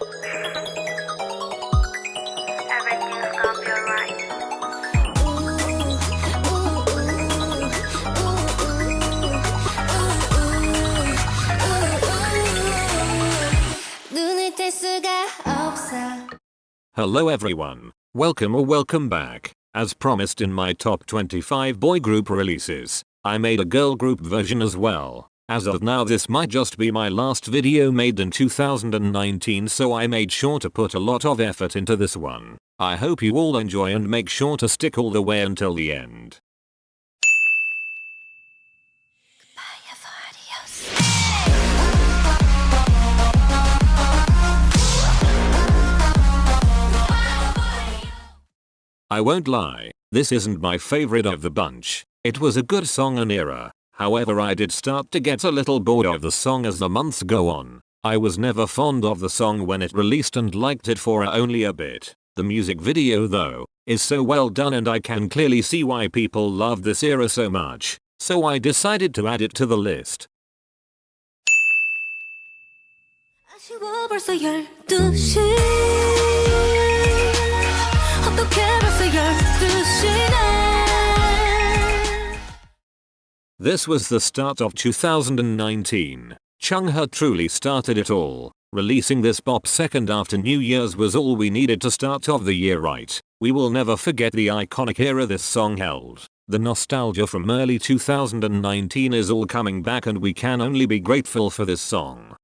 Everything's gonna be alright. Hello everyone, welcome or welcome back. As promised in my top 25 boy group releases, I made a girl group version as well. As of now this might just be my last video made in 2019, so I made sure to put a lot of effort into this one. I hope you all enjoy and make sure to stick all the way until the end. I won't lie, this isn't my favorite of the bunch. It was a good song and era. However, I did start to get a little bored of the song as the months go on. I was never fond of the song when it released and liked it for only a bit. The music video though, is so well done and I can clearly see why people love this era so much. So I decided to add it to the list. This was the start of 2019. Chungha truly started it all. Releasing this bop second after New Year's was all we needed to start off the year right. We will never forget the iconic era this song held. The nostalgia from early 2019 is all coming back and we can only be grateful for this song.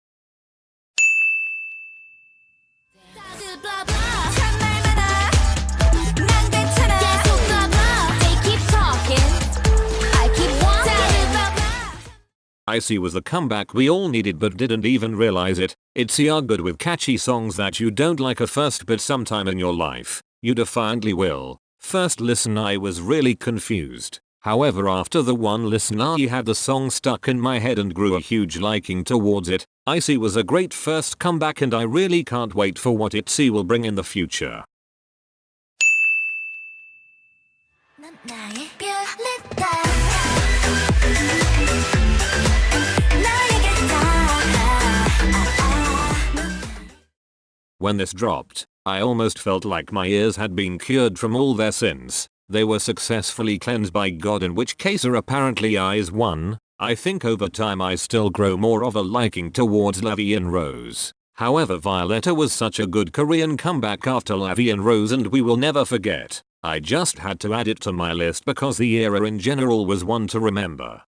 Itzy was the comeback we all needed but didn't even realize it. Itzy are good with catchy songs that you don't like at first but sometime in your life, you definitely will. First listen I was really confused. However after the one listen I had the song stuck in my head and grew a huge liking towards it. Itzy was a great first comeback and I really can't wait for what Itzy will bring in the future. When this dropped, I almost felt like my ears had been cured from all their sins. They were successfully cleansed by God, in which case are apparently eyes one. I think over time I still grow more of a liking towards Lavi and Rose. However, Violeta was such a good Korean comeback after Lavi and Rose and we will never forget. I just had to add it to my list because the era in general was one to remember.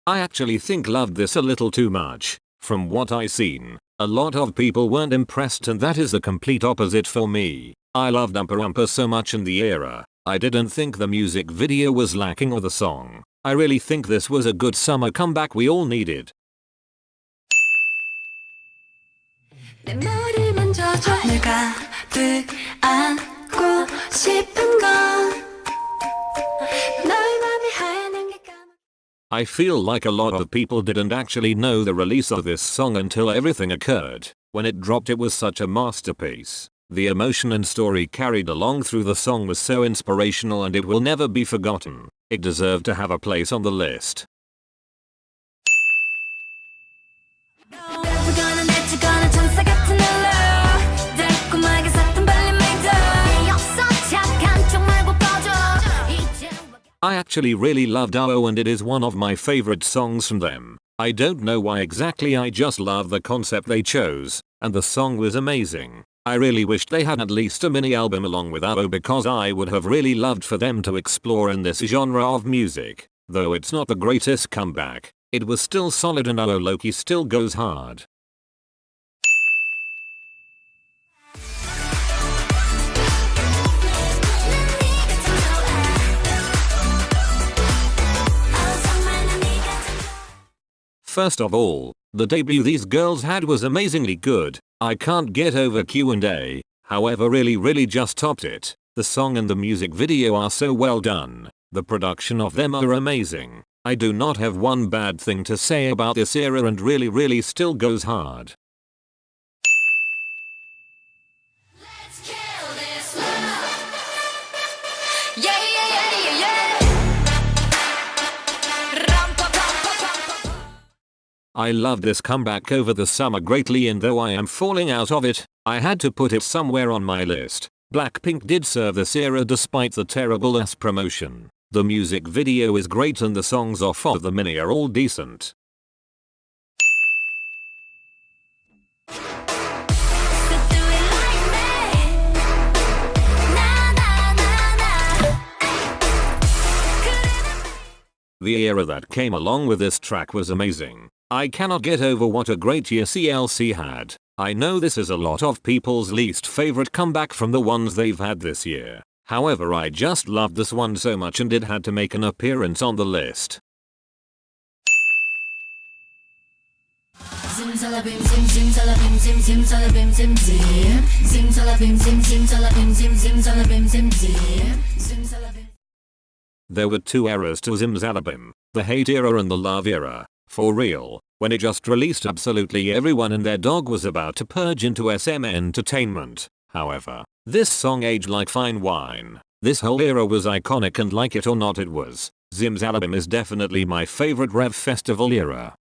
I actually think loved this a little too much. From what I seen, a lot of people weren't impressed and that is the complete opposite for me. I loved Umpa Umpa so much in the era. I didn't think the music video was lacking or the song. I really think this was a good summer comeback we all needed. I feel like a lot of people didn't actually know the release of this song until everything occurred. When it dropped it was such a masterpiece. The emotion and story carried along through the song was so inspirational and it will never be forgotten. It deserved to have a place on the list. I actually really loved Oh and it is one of my favorite songs from them. I don't know why exactly, I just love the concept they chose, and the song was amazing. I really wished they had at least a mini album along with Oh because I would have really loved for them to explore in this genre of music. Though it's not the greatest comeback, it was still solid and Oh Loki still goes hard. First of all, the debut these girls had was amazingly good. I can't get over Q&A, however really just topped it. The song and the music video are so well done. The production of them are amazing. I do not have one bad thing to say about this era and really still goes hard. Let's kill this love. Yeah, yeah, yeah, yeah, yeah. I loved this comeback over the summer greatly, and though I am falling out of it, I had to put it somewhere on my list. Blackpink did serve this era despite the terrible ass promotion. The music video is great and the songs off of the mini are all decent. The era that came along with this track was amazing. I cannot get over what a great year CLC had. I know this is a lot of people's least favorite comeback from the ones they've had this year. However, I just loved this one so much and it had to make an appearance on the list. Zimzalabim, zimzalabim, zimzalabim, zimzalabim, zimzalabim, zimzalabim, zimzalabim. There were two eras to Zimzalabim, the hate era and the love era. For real, when it just released, absolutely everyone and their dog was about to purge into SM entertainment. However, this song aged like fine wine. This whole era was iconic, and like it or not it was. Zimzalabim is definitely my favorite Rev Festival era.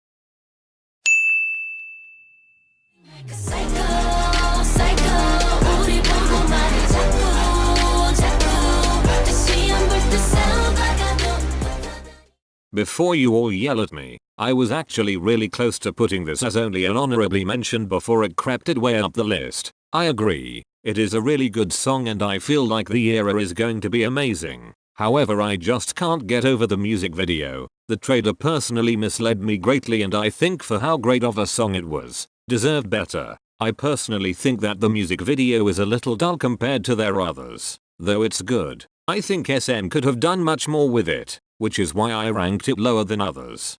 Before you all yell at me, I was actually really close to putting this as only an honorably mentioned before it crept it way up the list. I agree, it is a really good song and I feel like the era is going to be amazing. However, I just can't get over the music video. The trailer personally misled me greatly, and I think for how great of a song it was, deserved better. I personally think that the music video is a little dull compared to their others. Though it's good, I think SM could have done much more with it, which is why I ranked it lower than others.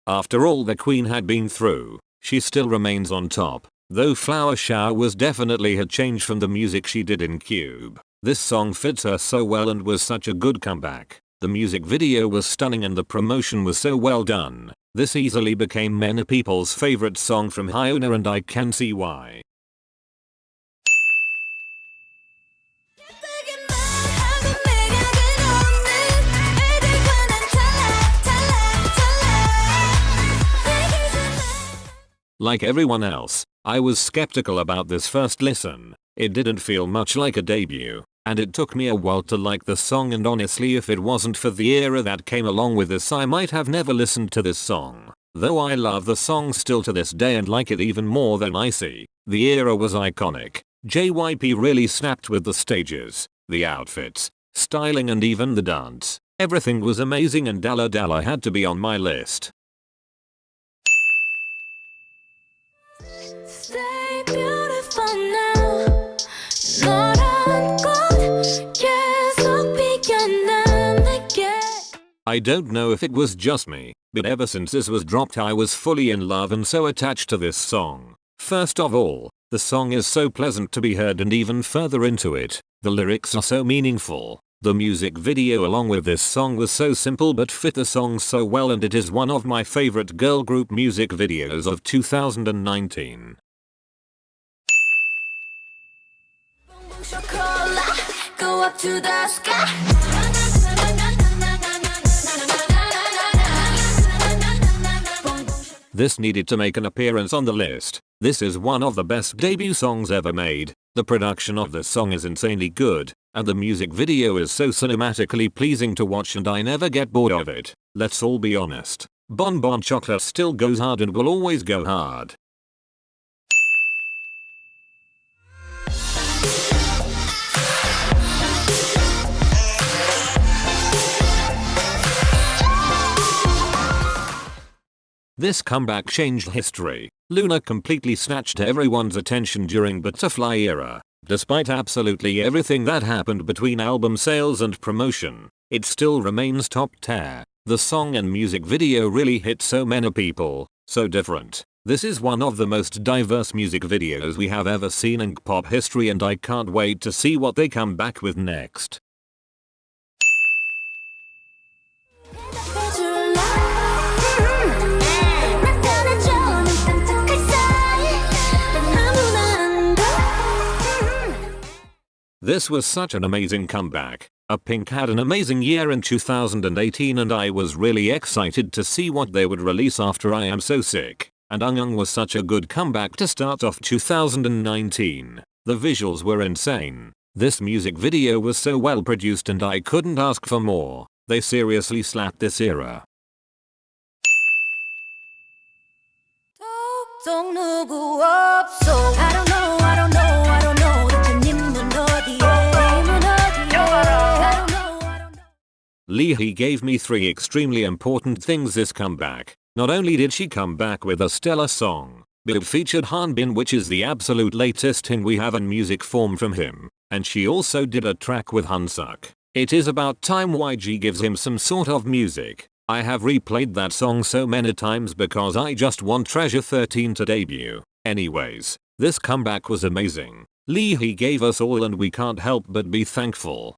After all the queen had been through, she still remains on top. Though Flower Shower was definitely a change from the music she did in Cube. This song fits her so well and was such a good comeback. The music video was stunning and the promotion was so well done. This easily became many people's favorite song from HyunA, and I can see why. Like everyone else, I was skeptical about this first listen. It didn't feel much like a debut, and it took me a while to like the song, and honestly if it wasn't for the era that came along with this I might have never listened to this song. Though I love the song still to this day and like it even more than Icy, the era was iconic. JYP really snapped with the stages, the outfits, styling and even the dance. Everything was amazing, and Dalla had to be on my list. Stay beautiful now. 너란 꽃 계속 피어나게. I don't know if it was just me, but ever since this was dropped I was fully in love and so attached to this song. First of all, the song is so pleasant to be heard, and even further into it, the lyrics are so meaningful. The music video along with this song was so simple but fit the song so well, and it is one of my favorite girl group music videos of 2019. Bon Chocolat, go up to the sky. This needed to make an appearance on the list. This is one of the best debut songs ever made. The production of this song is insanely good, and the music video is so cinematically pleasing to watch, and I never get bored of it. Let's all be honest. Bon Chocolat still goes hard and will always go hard. This comeback changed history. Loona completely snatched everyone's attention during Butterfly era. Despite absolutely everything that happened between album sales and promotion, it still remains top tier. The song and music video really hit so many people, so different. This is one of the most diverse music videos we have ever seen in pop history, and I can't wait to see what they come back with next. This was such an amazing comeback. Apink had an amazing year in 2018 and I was really excited to see what they would release after I Am So Sick. And Eung was such a good comeback to start off 2019. The visuals were insane. This music video was so well produced and I couldn't ask for more. They seriously slapped this era. Lee gave me 3 extremely important things this comeback. Not only did she come back with a stellar song, but it featured Hanbin, which is the absolute latest thing we have in music form from him, and she also did a track with Hunsuk. It is about time YG gives him some sort of music. I have replayed that song so many times because I just want Treasure 13 to debut. Anyways, this comeback was amazing. Lee gave us all and we can't help but be thankful.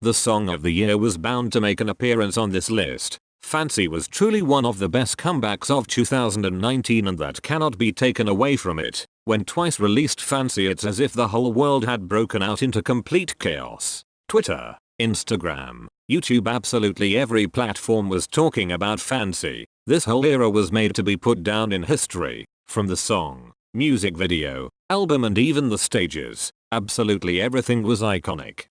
The song of the year was bound to make an appearance on this list. Fancy was truly one of the best comebacks of 2019 and that cannot be taken away from it. When Twice released Fancy, it's as if the whole world had broken out into complete chaos. Twitter, Instagram, YouTube, absolutely every platform was talking about Fancy. This whole era was made to be put down in history. From the song, music video, album and even the stages, absolutely everything was iconic.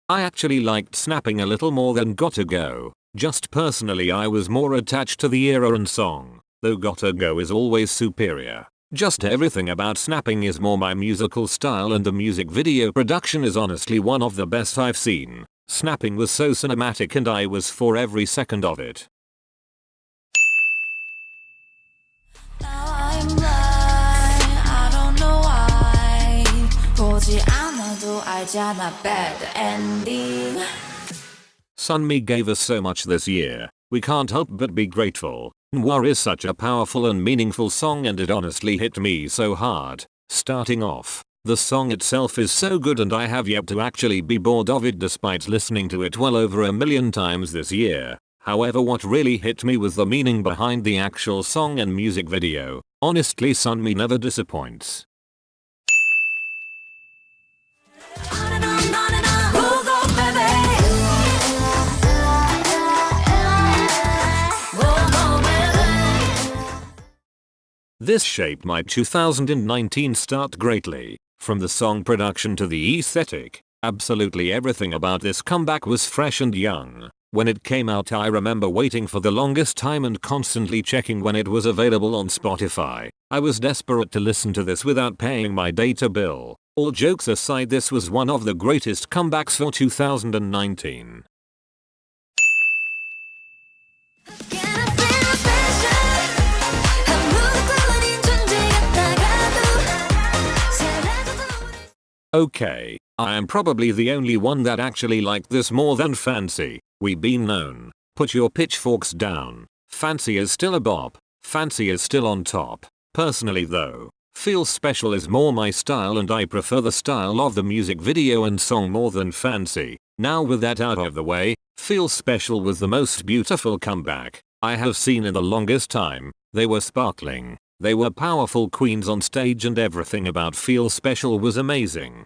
I actually liked Snapping a little more than Gotta Go. Just personally I was more attached to the era and song, though Gotta Go is always superior. Just everything about Snapping is more my musical style and the music video production is honestly one of the best I've seen. Snapping was so cinematic and I was for every second of it. Sunmi gave us so much this year. We can't help but be grateful. War is such a powerful and meaningful song and it honestly hit me so hard. Starting off, the song itself is so good and I have yet to actually be bored of it despite listening to it well over 1,000,000 times this year. However, what really hit me was the meaning behind the actual song and music video. Honestly, Sunmi never disappoints. This shaped my 2019 start greatly. From the song production to the aesthetic, absolutely everything about this comeback was fresh and young. When it came out I remember waiting for the longest time and constantly checking when it was available on Spotify. I was desperate to listen to this without paying my data bill. All jokes aside, this was one of the greatest comebacks for 2019. Okay, I am probably the only one that actually liked this more than Fancy. We've been known. Put your pitchforks down. Fancy is still a bop. Fancy is still on top. Personally though, Feel Special is more my style and I prefer the style of the music video and song more than Fancy. Now with that out of the way, Feel Special was the most beautiful comeback I have seen in the longest time. They were sparkling. They were powerful queens on stage and everything about Feel Special was amazing.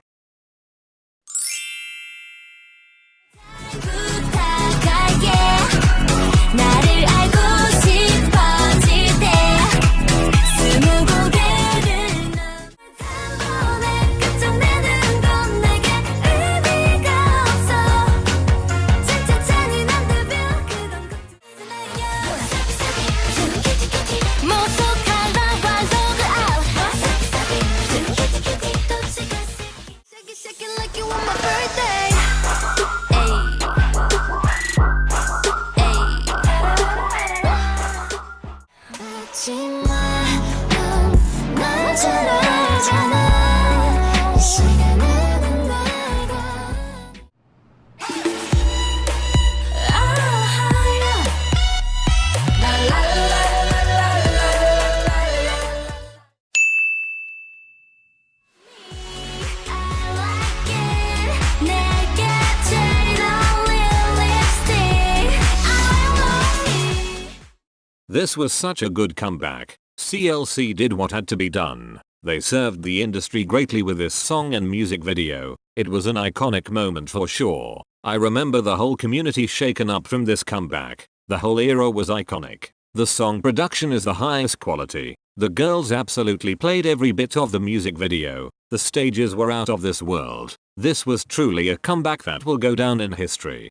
This was such a good comeback. CLC did what had to be done. They served the industry greatly with this song and music video. It was an iconic moment for sure. I remember the whole community shaken up from this comeback. The whole era was iconic. The song production is the highest quality. The girls absolutely played every bit of the music video. The stages were out of this world. This was truly a comeback that will go down in history.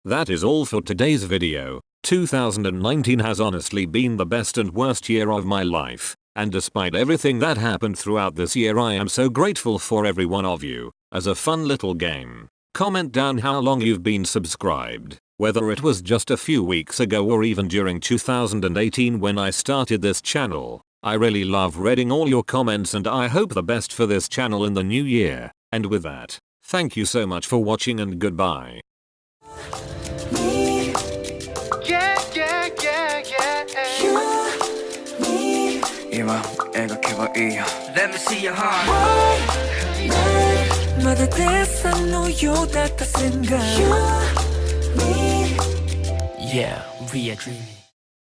That is all for today's video. 2019 has honestly been the best and worst year of my life. And despite everything that happened throughout this year, I am so grateful for every one of you. As a fun little game, comment down how long you've been subscribed, whether it was just a few weeks ago or even during 2018 when I started this channel. I really love reading all your comments and I hope the best for this channel in the new year. And with that, thank you so much for watching and goodbye. Let me see your heart. Yeah, we are dreaming.